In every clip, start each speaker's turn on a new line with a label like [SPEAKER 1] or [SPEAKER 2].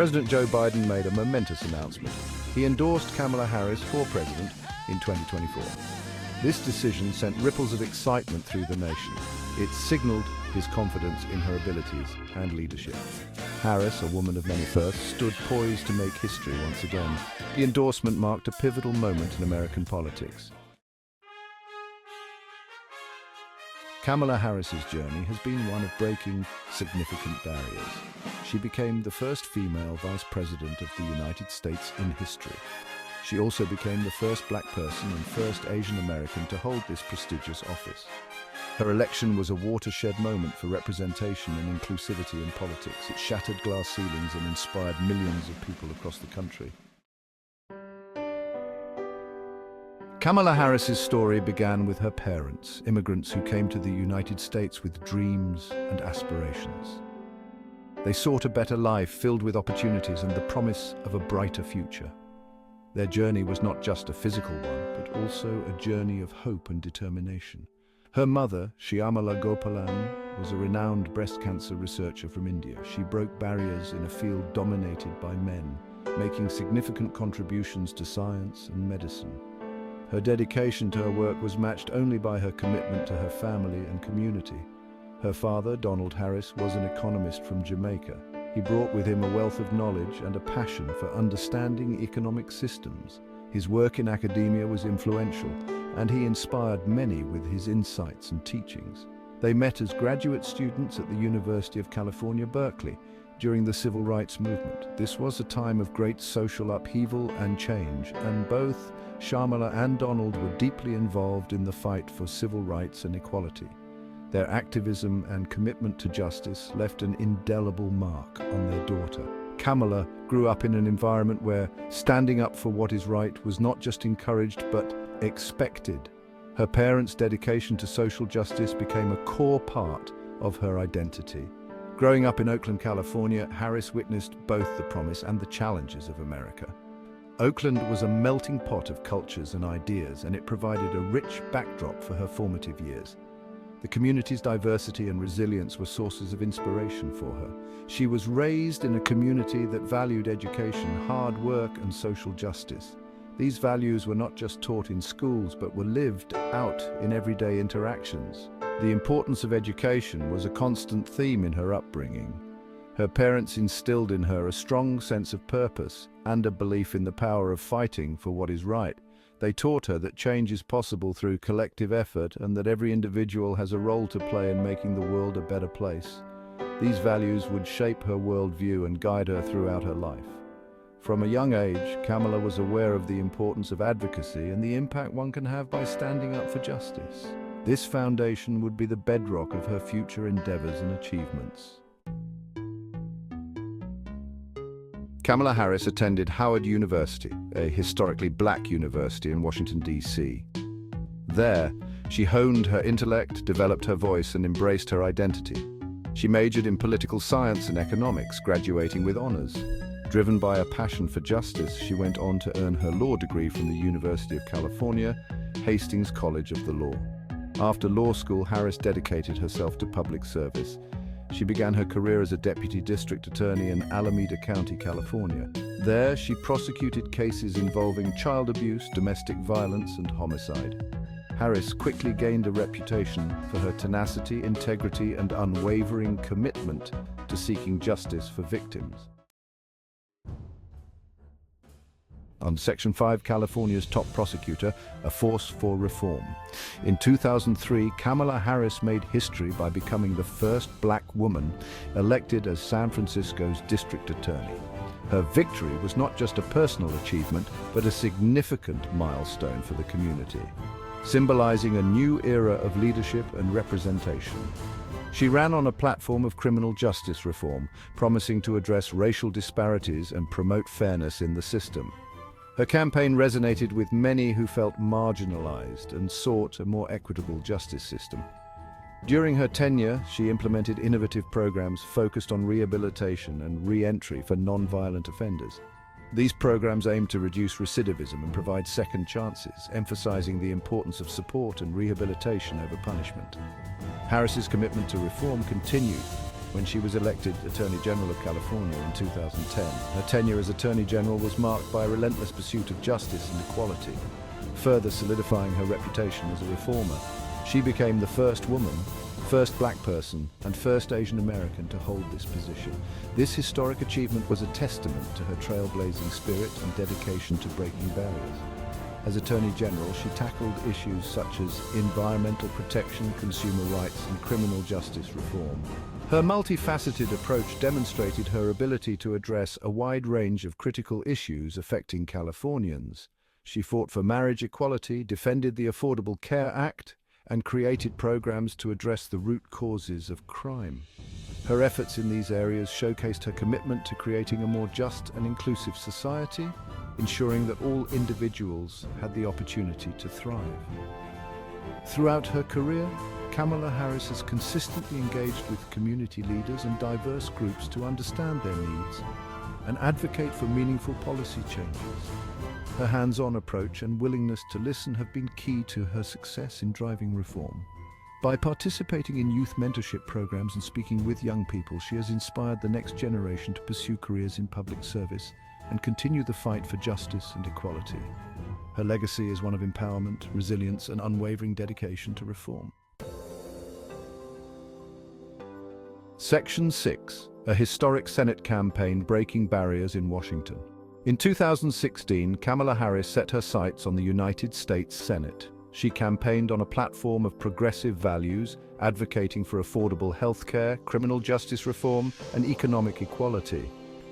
[SPEAKER 1] President Joe Biden made a momentous announcement. He endorsed Kamala Harris for president in 2024. This decision sent ripples of excitement through the nation. It signaled his confidence in her abilities and leadership. Harris, a woman of many firsts, stood poised to make history once again. The endorsement marked a pivotal moment in American politics. Kamala Harris's journey has been one of breaking significant barriers. She became the first female vice president of the United States in history. She also became the first black person and first Asian American to hold this prestigious office. Her election was a watershed moment for representation and inclusivity in politics. It shattered glass ceilings and inspired millions of people across the country. Kamala Harris's story began with her parents, immigrants who came to the United States with dreams and aspirations. They sought a better life filled with opportunities and the promise of a brighter future. Their journey was not just a physical one, but also a journey of hope and determination. Her mother, Shyamala Gopalan, was a renowned breast cancer researcher from India. She broke barriers in a field dominated by men, making significant contributions to science and medicine. Her dedication to her work was matched only by her commitment to her family and community. Her father, Donald Harris, was an economist from Jamaica. He brought with him a wealth of knowledge and a passion for understanding economic systems. His work in academia was influential, and he inspired many with his insights and teachings. They met as graduate students at the University of California, Berkeley, during the Civil Rights Movement. This was a time of great social upheaval and change, and both Shyamala and Donald were deeply involved in the fight for civil rights and equality. Their activism and commitment to justice left an indelible mark on their daughter. Kamala grew up in an environment where standing up for what is right was not just encouraged but expected. Her parents' dedication to social justice became a core part of her identity. Growing up in Oakland, California, Harris witnessed both the promise and the challenges of America. Oakland was a melting pot of cultures and ideas, and it provided a rich backdrop for her formative years. The community's diversity and resilience were sources of inspiration for her. She was raised in a community that valued education, hard work, and social justice. These values were not just taught in schools, but were lived out in everyday interactions. The importance of education was a constant theme in her upbringing. Her parents instilled in her a strong sense of purpose and a belief in the power of fighting for what is right. They taught her that change is possible through collective effort and that every individual has a role to play in making the world a better place. These values would shape her worldview and guide her throughout her life. From a young age, Kamala was aware of the importance of advocacy and the impact one can have by standing up for justice. This foundation would be the bedrock of her future endeavors and achievements. Kamala Harris attended Howard University, a historically black university in Washington, D.C. There, she honed her intellect, developed her voice, and embraced her identity. She majored in political science and economics, graduating with honors. Driven by a passion for justice, she went on to earn her law degree from the University of California, Hastings College of the Law. After law school, Harris dedicated herself to public service. She began her career as a deputy district attorney in Alameda County, California. There, she prosecuted cases involving child abuse, domestic violence, and homicide. Harris quickly gained a reputation for her tenacity, integrity, and unwavering commitment to seeking justice for victims. On Section 5, California's top prosecutor, a force for reform. In 2003, Kamala Harris made history by becoming the first black woman elected as San Francisco's district attorney. Her victory was not just a personal achievement, but a significant milestone for the community, symbolizing a new era of leadership and representation. She ran on a platform of criminal justice reform, promising to address racial disparities and promote fairness in the system. Her campaign resonated with many who felt marginalized and sought a more equitable justice system. During her tenure, she implemented innovative programs focused on rehabilitation and re-entry for non-violent offenders. These programs aim to reduce recidivism and provide second chances, emphasizing the importance of support and rehabilitation over punishment. Harris's commitment to reform continued. when she was elected Attorney General of California in 2010. Her tenure as Attorney General was marked by a relentless pursuit of justice and equality, further solidifying her reputation as a reformer. She became the first woman, first black person, and first Asian American to hold this position. This historic achievement was a testament to her trailblazing spirit and dedication to breaking barriers. As Attorney General, she tackled issues such as environmental protection, consumer rights, and criminal justice reform. Her multifaceted approach demonstrated her ability to address a wide range of critical issues affecting Californians. She fought for marriage equality, defended the Affordable Care Act, and created programs to address the root causes of crime. Her efforts in these areas showcased her commitment to creating a more just and inclusive society, ensuring that all individuals had the opportunity to thrive. Throughout her career, Kamala Harris has consistently engaged with community leaders and diverse groups to understand their needs and advocate for meaningful policy changes. Her hands-on approach and willingness to listen have been key to her success in driving reform. By participating in youth mentorship programs and speaking with young people, she has inspired the next generation to pursue careers in public service and continue the fight for justice and equality. Her legacy is one of empowerment, resilience, and unwavering dedication to reform. Section 6. A historic Senate campaign breaking barriers in Washington. In 2016, Kamala Harris set her sights on the United States Senate. She campaigned on a platform of progressive values, advocating for affordable health care, criminal justice reform, and economic equality.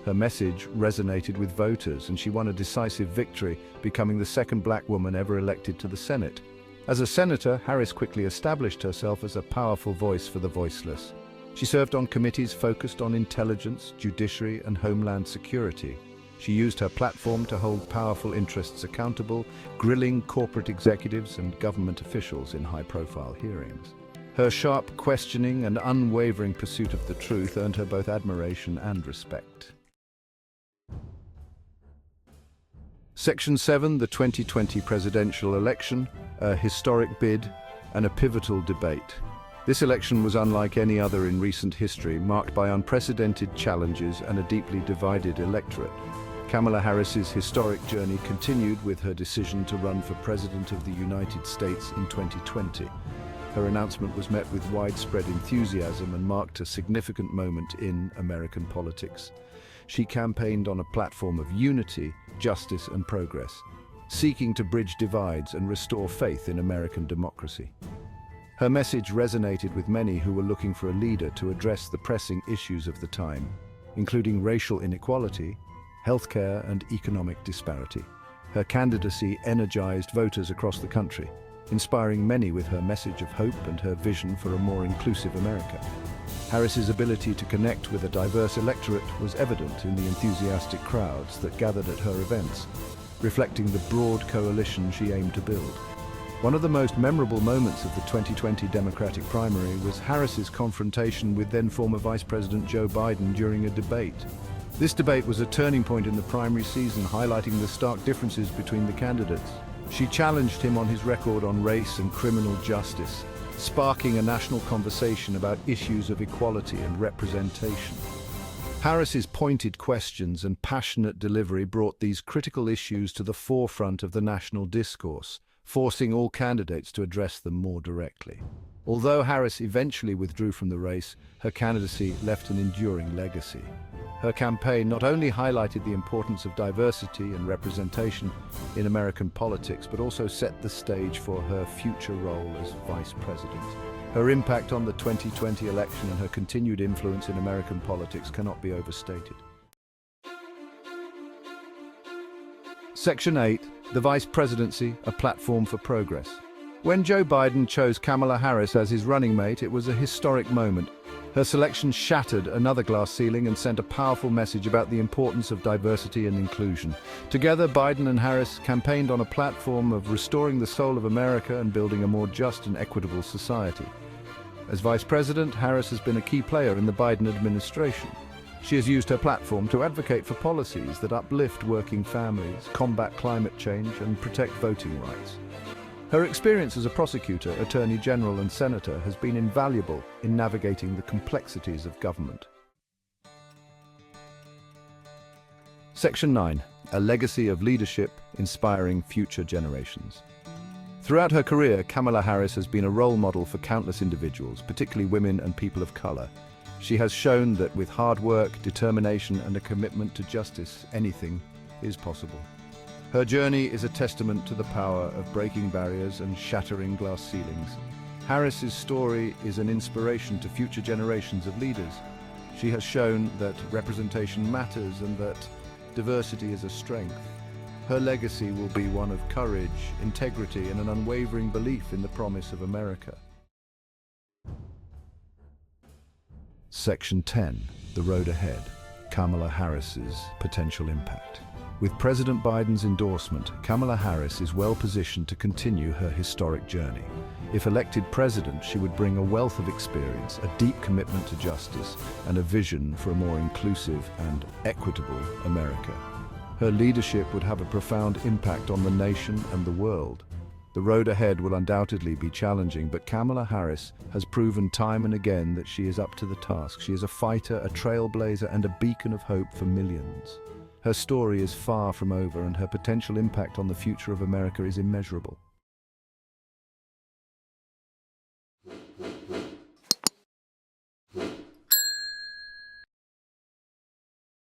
[SPEAKER 1] Her message resonated with voters, and she won a decisive victory, becoming the second black woman ever elected to the Senate. As a senator, Harris quickly established herself as a powerful voice for the voiceless. She served on committees focused on intelligence, judiciary, and homeland security. She used her platform to hold powerful interests accountable, grilling corporate executives and government officials in high-profile hearings. Her sharp questioning and unwavering pursuit of the truth earned her both admiration and respect. Section 7, the 2020 presidential election, a historic bid and a pivotal debate. This election was unlike any other in recent history, marked by unprecedented challenges and a deeply divided electorate. Kamala Harris's historic journey continued with her decision to run for President of the United States in 2020. Her announcement was met with widespread enthusiasm and marked a significant moment in American politics. She campaigned on a platform of unity, justice, and progress, seeking to bridge divides and restore faith in American democracy. Her message resonated with many who were looking for a leader to address the pressing issues of the time, including racial inequality, healthcare, and economic disparity. Her candidacy energized voters across the country, inspiring many with her message of hope and her vision for a more inclusive America. Harris's ability to connect with a diverse electorate was evident in the enthusiastic crowds that gathered at her events, reflecting the broad coalition she aimed to build. One of the most memorable moments of the 2020 Democratic primary was Harris's confrontation with then-former Vice President Joe Biden during a debate. This debate was a turning point in the primary season, highlighting the stark differences between the candidates. She challenged him on his record on race and criminal justice, sparking a national conversation about issues of equality and representation. Harris's pointed questions and passionate delivery brought these critical issues to the forefront of the national discourse, forcing all candidates to address them more directly. Although Harris eventually withdrew from the race, her candidacy left an enduring legacy. Her campaign not only highlighted the importance of diversity and representation in American politics, but also set the stage for her future role as vice president. Her impact on the 2020 election and her continued influence in American politics cannot be overstated. Section 8, the Vice Presidency, a platform for progress. When Joe Biden chose Kamala Harris as his running mate, it was a historic moment. Her selection shattered another glass ceiling and sent a powerful message about the importance of diversity and inclusion. Together, Biden and Harris campaigned on a platform of restoring the soul of America and building a more just and equitable society. As Vice President, Harris has been a key player in the Biden administration. She has used her platform to advocate for policies that uplift working families, combat climate change, and protect voting rights. Her experience as a prosecutor, attorney general, and senator has been invaluable in navigating the complexities of government. Section 9. A legacy of leadership inspiring future generations. Throughout her career, Kamala Harris has been a role model for countless individuals, particularly women and people of color. She has shown that with hard work, determination, and a commitment to justice, anything is possible. Her journey is a testament to the power of breaking barriers and shattering glass ceilings. Harris's story is an inspiration to future generations of leaders. She has shown that representation matters and that diversity is a strength. Her legacy will be one of courage, integrity, and an unwavering belief in the promise of America. Section 10. The road ahead. Kamala Harris's potential impact. With President Biden's endorsement, Kamala Harris is well positioned to continue her historic journey. If elected president, she would bring a wealth of experience, a deep commitment to justice, and a vision for a more inclusive and equitable America. Her leadership would have a profound impact on the nation and the world. The road ahead will undoubtedly be challenging, but Kamala Harris has proven time and again that she is up to the task. She is a fighter, a trailblazer, and a beacon of hope for millions. Her story is far from over, and her potential impact on the future of America is immeasurable.